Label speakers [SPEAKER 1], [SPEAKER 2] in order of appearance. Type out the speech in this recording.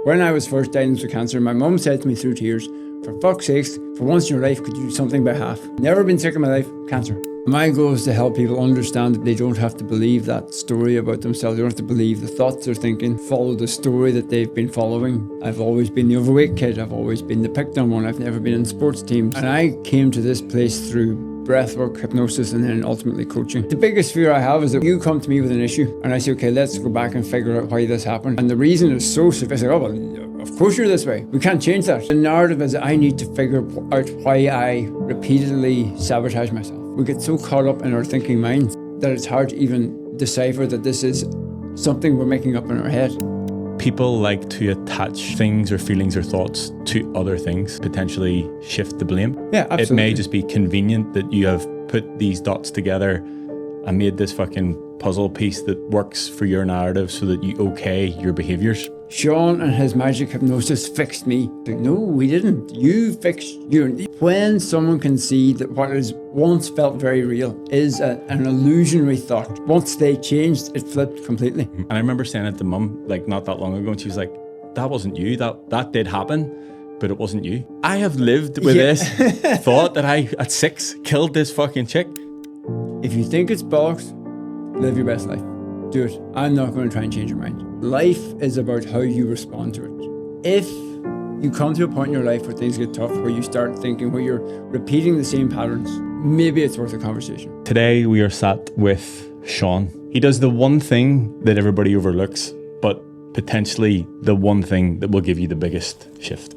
[SPEAKER 1] When I was first diagnosed with cancer, my mum said to me through tears, "For fuck's sakes, for once in your life, could you do something about half?" Never been sick in my life, cancer. My goal is to help people understand that they don't have to believe that story about themselves. They don't have to believe the thoughts they're thinking, follow the story that they've been following. I've always been the overweight kid. I've always been the picked on one. I've never been in sports teams. And I came to this place through breathwork, hypnosis, and then ultimately coaching. The biggest fear I have is that you come to me with an issue and I say, okay, let's go back and figure out why this happened. And the reason is so sophisticated. Oh, well, of course you're this way. We can't change that. The narrative is I need to figure out why I repeatedly sabotage myself. We get so caught up in our thinking minds that it's hard to even decipher that this is something we're making up in our head.
[SPEAKER 2] People like to attach things or feelings or thoughts to other things, potentially shift the blame.
[SPEAKER 1] Yeah, absolutely.
[SPEAKER 2] It may just be convenient that you have put these dots together and made this fucking puzzle piece that works for your narrative so that you okay your behaviours.
[SPEAKER 1] Sean and his magic hypnosis fixed me. No, we didn't. You fixed you. When someone can see that what is once felt very real is an illusionary thought, once they changed, it flipped completely.
[SPEAKER 2] And I remember saying it to Mum like not that long ago, and she was like, "That wasn't you. That did happen, but it wasn't you." I have lived with this thought that I, at 6, killed this fucking chick.
[SPEAKER 1] If you think it's bollocks, live your best life. Do it. I'm not going to try and change your mind. Life is about how you respond to it. If you come to a point in your life where things get tough, where you start thinking, where you're repeating the same patterns, maybe it's worth a conversation.
[SPEAKER 2] Today we are sat with Sean. He does the one thing that everybody overlooks, but potentially the one thing that will give you the biggest shift.